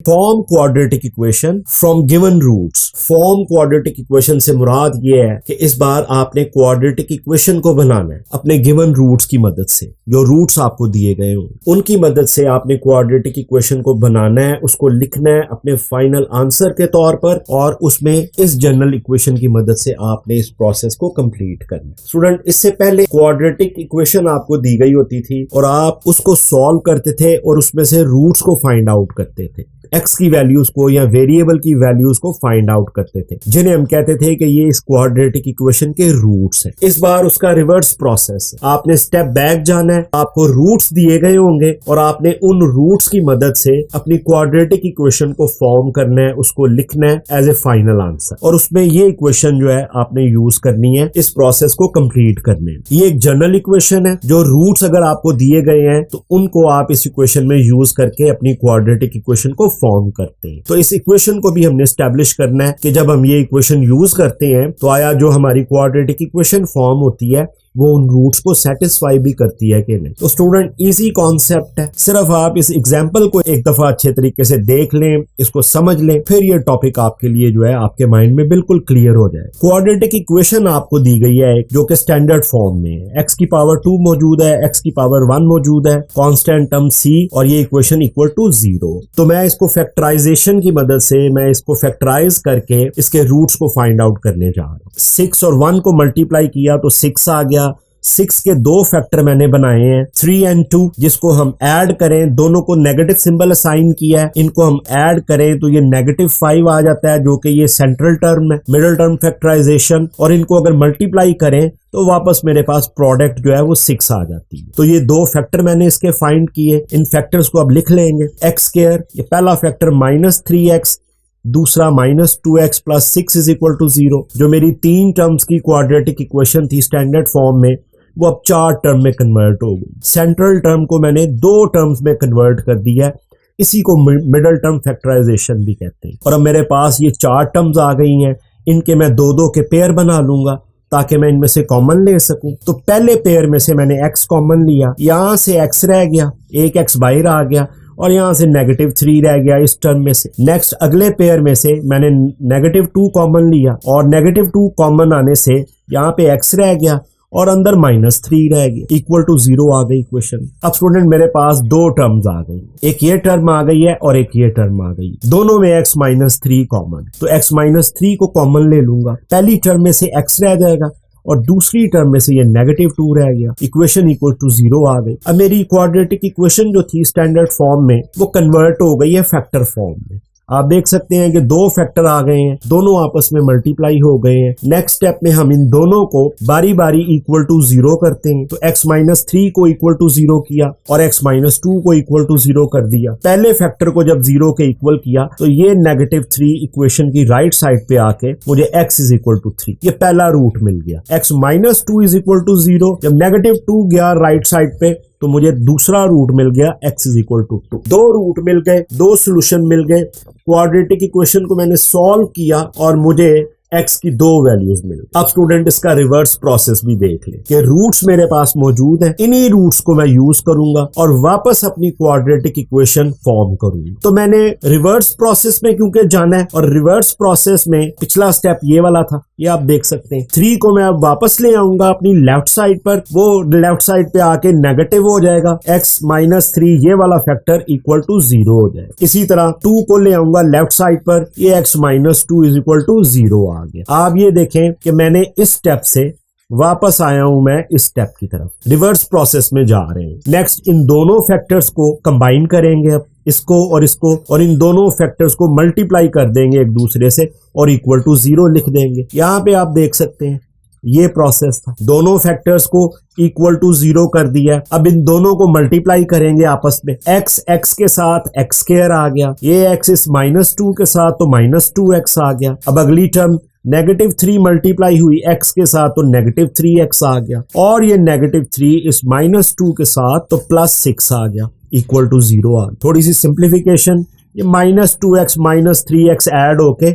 Form quadratic equation from given roots. Form quadratic equation से मुराद ये है कि इस बार आपने क्वाड्रेटिक इक्वेशन को बनाना है अपने गिवन रूट्स की मदद से। जो रूट्स आपको दिए गए हों उनकी मदद से आपने क्वाड्रेटिक इक्वेशन को बनाना है, उसको लिखना है अपने फाइनल आंसर के तौर पर, और उसमें इस जनरल इक्वेशन की मदद से आपने इस प्रोसेस को कंप्लीट करना है। स्टूडेंट, इससे पहले क्वाड्रेटिक इक्वेशन आपको दी गई होती थी और आप उसको सॉल्व करते थे और उसमें से रूट्स को फाइंड आउट करते थे, एक्स की वैल्यूज को या वेरिएबल की वैल्यूज को फाइंड आउट करते थे, जिन्हें हम कहते थे कि ये इस क्वाड्रेटिक इक्वेशन के रूट्स हैं। इस बार उसका रिवर्स प्रोसेस, आपने स्टेप बैक जाना है, आपको रूट्स दिए गए होंगे और आपने उन रूट्स की मदद से अपनी क्वाड्रेटिक इक्वेशन को फॉर्म करना है, उसको लिखना है एज ए फाइनल आंसर, और उसमें ये इक्वेशन जो है आपने यूज करनी है इस प्रोसेस को कंप्लीट करने में। ये एक जनरल इक्वेशन है, जो रूट्स अगर आपको दिए गए हैं तो उनको आप इस इक्वेशन में यूज करके अपनी क्वाड्रेटिक इक्वेशन को फॉर्म करते हैं। तो इस इक्वेशन को भी हमने एस्टैब्लिश करना है कि जब हम ये इक्वेशन यूज करते हैं तो आया जो हमारी क्वाड्रेटिक इक्वेशन फॉर्म होती है वो उन रूट्स को सेटिस्फाई भी करती है कि नहीं। तो स्टूडेंट, इजी कॉन्सेप्ट है, सिर्फ आप इस एग्जांपल को एक दफा अच्छे तरीके से देख लें, इसको समझ लें, फिर ये टॉपिक आपके लिए जो है आपके माइंड में बिल्कुल क्लियर हो जाए। क्वाड्रेटिक इक्वेशन आपको दी गई है जो कि स्टैंडर्ड फॉर्म में है, एक्स की पावर 2 मौजूद है, एक्स की पावर 1 मौजूद है, कांस्टेंट टर्म c, और ये इक्वेशन इक्वल टू 0। तो मैं इसको फैक्टराइजेशन की मदद से मैं इसको फैक्टराइज करके इसके रूट्स को फाइंड आउट करने जा रहा हूँ। 6 और 1 को मल्टीप्लाई किया तो 6 आ गया। 6 के दो फैक्टर मैंने बनाए हैं, 3 and 2, जिसको हम ऐड करें, दोनों को नेगेटिव सिंबल असाइन किया है, इनको हम ऐड करें तो ये -5 आ जाता है, जो कि ये सेंट्रल टर्म है, मिडिल टर्म फैक्टराइजेशन, और इनको अगर मल्टीप्लाई करें तो वापस मेरे पास प्रोडक्ट जो है वो 6 आ जाती है। तो ये दो फैक्टर मैंने इसके फाइंड किए, इन फैक्टर्स को अब लिख लेंगे। एक्स स्क्वायर, ये पहला फैक्टर -3x, दूसरा -2x plus 6 is equal to 0। जो मेरी 3 टर्म्स की क्वाड्रेटिक इक्वेशन थी स्टैंडर्ड फॉर्म में, वो अब 4 टर्म में कन्वर्ट हो गई। सेंट्रल टर्म को मैंने 2 टर्म्स में कन्वर्ट कर दिया है, इसी को मिडल टर्म फैक्टराइजेशन भी कहते हैं। और अब मेरे पास ये 4 टर्म्स आ गई हैं, इनके मैं 2-2 के पेयर बना लूंगा ताकि मैं इनमें से कॉमन ले सकूं। तो पहले पेयर में से मैंने x कॉमन लिया, यहां से x रह गया, एक x बाहर आ गया, और यहां से -3 रह गया इस टर्म में से। नेक्स्ट अगले पेयर में से मैंने -2 कॉमन लिया, और -2 कॉमन आने से यहाँ पे x रह गया और अंदर -3 रह गया, इक्वल टू 0 आ गई इक्वेशन। अब स्टूडेंट, मेरे पास 2 टर्म्स आ गई, एक ये टर्म आ गई है और एक ये टर्म आ गई, दोनों में x-3 कॉमन। तो x-3 को कॉमन ले लूंगा, पहली टर्म में से x रह जाएगा और दूसरी टर्म में से ये -2 रह गया, इक्वेशन इक्वल टू 0 आ गई। अब मेरी क्वाड्रेटिक इक्वेशन जो थी स्टैंडर्ड फॉर्म में वो कन्वर्ट हो गई है फैक्टर फॉर्म में। आप देख सकते हैं कि 2 फैक्टर आ गए हैं, दोनों आपस में मल्टीप्लाई हो गए हैं। नेक्स्ट स्टेप में हम इन दोनों को बारी बारी इक्वल टू 0 करते हैं। तो x-3 को इक्वल टू 0 किया और x-2 को इक्वल टू 0 कर दिया। पहले फैक्टर को जब 0 के इक्वल किया तो ये -3 इक्वेशन की राइट साइड पे आके मुझे x इज इक्वल टू 3, ये पहला रूट मिल गया। x-2 इज इक्वल टू 0, जब -2 गया राइट साइड पे तो मुझे दूसरा रूट मिल गया x is equal to 2। 2 root मिल गए, 2 सोल्यूशन मिल गए। क्वाड्रेटिक इक्वेशन को मैंने सॉल्व किया और मुझे x की 2 वैल्यूज मिल। अब स्टूडेंट, इसका रिवर्स प्रोसेस भी देख ले कि रूट्स मेरे पास मौजूद हैं, इन्हीं रूट्स को मैं यूज करूंगा और वापस अपनी क्वाड्रेटिक इक्वेशन फॉर्म करूंगा। तो मैंने रिवर्स प्रोसेस में क्योंकि जाना है, और रिवर्स प्रोसेस में पिछला स्टेप ये वाला था, ये आप देख सकते हैं। 3 को मैं अब वापस ले आऊंगा अपनी लेफ्ट साइड पर, वो लेफ्ट साइड पे आके नेगेटिव हो जाएगा, x-3 ये वाला फैक्टर इक्वल टू 0 हो जाएगा। इसी तरह 2 को ले आऊंगा लेफ्ट साइड पर, ये x-2 इज इक्वल टू 0 आ गया। आप ये देखें कि मैंने इस स्टेप से वापस आया हूं मैं इस स्टेप की तरफ, रिवर्स प्रोसेस में जा रहे हैं। नेक्स्ट इन दोनों फैक्टर्स को कंबाइन करेंगे, अब इसको और इन दोनों फैक्टर्स को मल्टीप्लाई कर देंगे एक दूसरे से और इक्वल टू 0 लिख देंगे। यहां पे आप देख सकते हैं ये प्रोसेस था, दोनों फैक्टर्स को इक्वल टू 0 कर दिया। अब इन दोनों को मल्टीप्लाई करेंगे आपस में, x के साथ x स्क्वायर आ गया, ये x इस -2 के साथ तो -2x आ गया। अब अगली टर्म -3 मल्टीप्लाई हुई x के साथ तो -3x आ गया, और ये -3 इस -2 के साथ तो +6 आ गया, इक्वल टू 0 आ गया। थोड़ी सी सिंप्लीफिकेशन, ये -2x -3x ऐड होके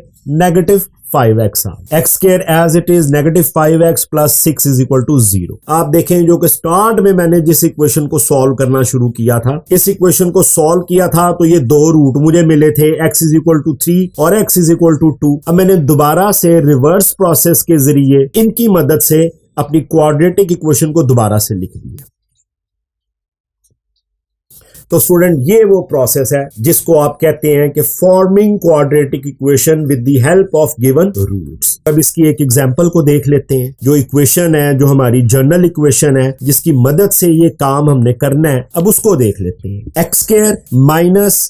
5x आ गया। X square as it is -5x plus 6 is equal to 0। आप देखें जो कि स्टार्ट में मैंने जिस इक्वेशन को सॉल्व करना शुरू किया था, इस इक्वेशन को सॉल्व किया था तो ये दो रूट मुझे मिले थे, x इज इक्वल टू 3 और x इज इक्वल टू 2। अब मैंने दोबारा से रिवर्स प्रोसेस के जरिए इनकी मदद से अपनी क्वाड्रेटिक इक्वेशन को दोबारा से लिख दिया। तो स्टूडेंट ये वो प्रोसेस है जिसको आप कहते हैं कि forming quadratic equation with the help of given roots. अब इसकी एक एग्जांपल को देख लेते हैं। जो इक्वेशन है, जो हमारी जनरल इक्वेशन है जिसकी मदद से ये काम हमने करना है, अब उसको देख लेते हैं। एक्स स्क्वायर माइनस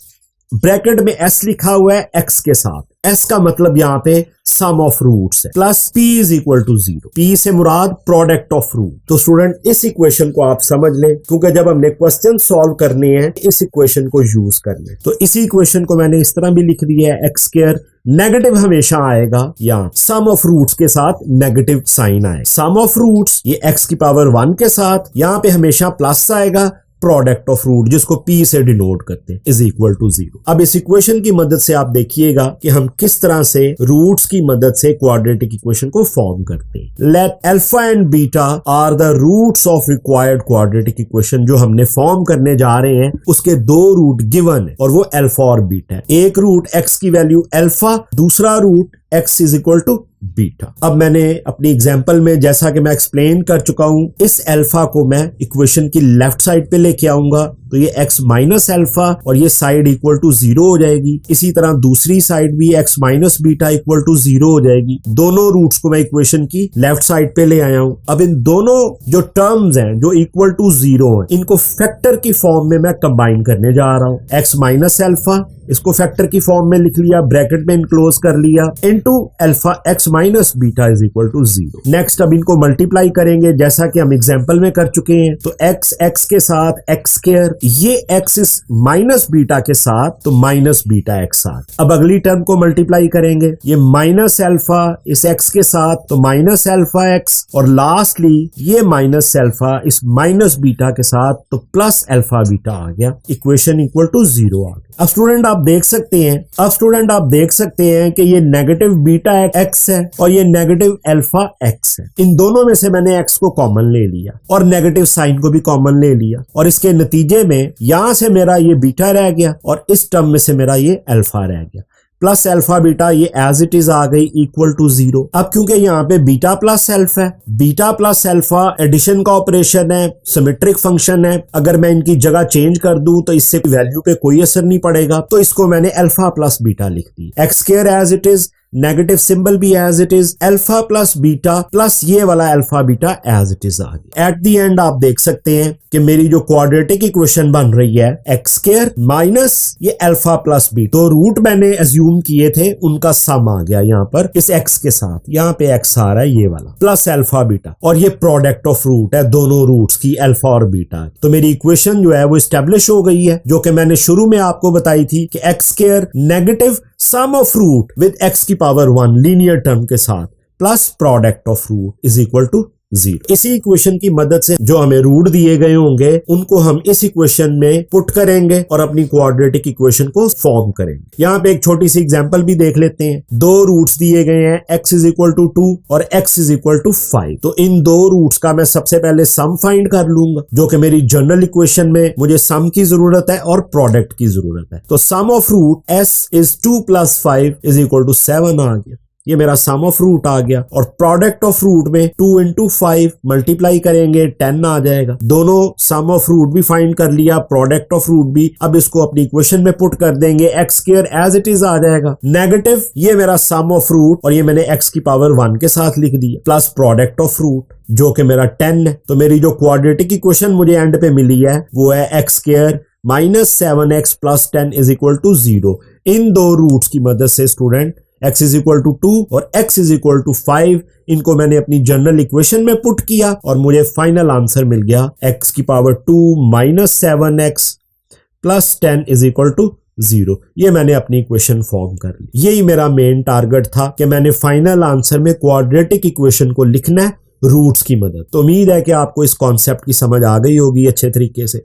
ब्रैकेट में s लिखा हुआ है x के साथ, s का मतलब यहाँ पे सम ऑफ रूट्स है, plus p is equal to 0। p से मुराद प्रोडक्ट ऑफ रूट। तो स्टूडेंट इस इक्वेशन को आप समझ लें, क्योंकि जब हमने क्वेश्चन सॉल्व करने हैं इस इक्वेशन को यूज करना है। तो इसी इक्वेशन को मैंने इस तरह भी लिख दिया है, एक्स स्क्वायर नेगेटिव हमेशा आएगा या सम ऑफ रूट्स के साथ नेगेटिव साइन आएगा। सम ऑफ रूट्स ये x की पावर 1 के साथ, यहाँ पे हमेशा प्लस आएगा, प्रोडक्ट ऑफ रूट जिसको p से डिनोट करते हैं इज इक्वल टू 0। अब इस इक्वेशन की मदद से आप देखिएगा कि हम किस तरह से रूट्स की मदद से क्वाड्रेटिक इक्वेशन को फॉर्म करते हैं। Let alpha and beta are the roots of required quadratic equation. जो हमने फॉर्म करने जा रहे हैं उसके दो रूट गिवन है और वो अल्फा और बीटा है। एक रूट x की वैल्यू अल्फा, दूसरा root x is equal to beta. अब मैंने अपनी एग्जांपल में जैसा कि मैं एक्सप्लेन कर चुका हूं, इस अल्फा को मैं इक्वेशन की लेफ्ट साइड पे लेके आऊंगा तो ये x माइनस अल्फा और ये साइड इक्वल टू 0 हो जाएगी। इसी तरह दूसरी साइड भी x minus beta equal to 0 हो जाएगी। दोनों रूट्स को मैं इक्वेशन की लेफ्ट साइड पे ले आया हूं। अब इन दोनों जो टर्म्स हैं जो इक्वल टू 0 हैं, इनको फैक्टर की फॉर्म में मैं कंबाइन करने जा रहा हूं। x माइनस अल्फा इसको फैक्टर की फॉर्म में लिख लिया, ब्रैकेट में इनक्लोज कर लिया, into alpha x minus beta is equal to 0। Next अब इनको मल्टीप्लाई करेंगे जैसा कि हम एग्जांपल में कर चुके हैं। तो x के साथ x स्क्वायर, ये x इस माइनस बीटा के साथ तो माइनस बीटा x साथ। अब अगली टर्म को मल्टीप्लाई करेंगे, ये माइनस अल्फा इस x के साथ तो माइनस अल्फा x, और लास्टली ये माइनस अल्फा इस माइनस बीटा के साथ तो प्लस अल्फा बीटा आ गया। इक्वेशन इक्वल टू 0 आ गया। अब स्टूडेंट आप देख सकते हैं कि ये नेगेटिव बीटा x है और ये नेगेटिव अल्फा x है। इन दोनों में से मैंने x को कॉमन ले लिया और नेगेटिव साइन को भी कॉमन ले लिया, और इसके नतीजे में यहां से मेरा ये बीटा रह गया और इस टर्म में से मेरा ये अल्फा रह गया। प्लस अल्फा बीटा ये एज इट इज आ गई इक्वल टू 0। अब क्योंकि यहाँ पे बीटा प्लस अल्फा है, बीटा प्लस अल्फा एडिशन का ऑपरेशन है, सिमेट्रिक फंक्शन है, अगर मैं इनकी जगह चेंज कर दूं तो इससे वैल्यू पे कोई असर नहीं पड़ेगा। तो इसको मैंने अल्फा प्लस बीटा लिख दी। X square as it is, negative symbol भी as it is, alpha plus beta plus ये वाला alpha beta as it is आ गया। एट द एंड आप देख सकते हैं कि मेरी जो क्वाड्रेटिक इक्वेशन बन रही है एक्स स्क्वायर माइनस ये अल्फा प्लस बीटा, तो रूट मैंने एज्यूम किए थे उनका सम आ गया यहाँ पर इस एक्स के साथ। यहाँ पे एक्स आ रहा है ये वाला प्लस अल्फा बीटा, और ये प्रोडक्ट ऑफ रूट है दोनों रूट्स की, अल्फा और बीटा। तो मेरी इक्वेशन जो है वो स्टेब्लिश हो गई है, जो कि मैंने शुरू में आपको बताई थी कि X square negative sum of root with X की पावर 1 लीनियर टर्म के साथ plus product of root is equal to 0। इसी इक्वेशन की मदद से जो हमें रूट दिए गए होंगे उनको हम इस इक्वेशन में पुट करेंगे और अपनी क्वाड्रेटिक इक्वेशन को फॉर्म करेंगे। यहाँ पे एक छोटी सी एग्जांपल भी देख लेते हैं। दो रूट्स दिए गए हैं, x इज इक्वल टू 2 और x इज इक्वल टू 5। तो इन दो रूट्स का मैं सबसे पहले सम फाइंड कर लूंगा, जो कि मेरी जनरल इक्वेशन में मुझे सम की जरूरत है और प्रोडक्ट की जरूरत है। तो sum of root s is 2 plus 5 is equal to 7 आ गया। ये मेरा सम ऑफ रूट आ गया, और प्रोडक्ट ऑफ रूट में 2 इंटू 5 मल्टीप्लाई करेंगे 10 आ जाएगा। दोनों सम ऑफ रूट भी फाइंड कर लिया, प्रोडक्ट ऑफ रूट भी। अब इसको अपनी इक्वेशन में पुट कर देंगे, x square as it is आ जाएगा। नेगेटिव ये मेरा सम ऑफ रूट और ये मैंने एक्स की पावर 1 के साथ लिख दिया, प्लस प्रोडक्ट ऑफ रूट जो कि मेरा 10 है। तो मेरी जो क्वाड्रेटिक इक्वेशन मुझे एंड पे मिली है वो है X square minus 7x plus 10 is equal to 0। इन दो रूट्स की मदद से student x is equal to 2 और x इज इक्वल टू 5, इनको मैंने अपनी जनरल इक्वेशन में पुट किया और मुझे फाइनल आंसर मिल गया x की power 2 minus 7x plus 10 is equal to 0। ये मैंने अपनी इक्वेशन फॉर्म कर ली। यही मेरा मेन टारगेट था कि मैंने फाइनल आंसर में क्वाड्रेटिक इक्वेशन को लिखना है रूट्स की मदद। तो उम्मीद है कि आपको इस कॉन्सेप्ट की समझ आ गई होगी अच्छे तरीके से।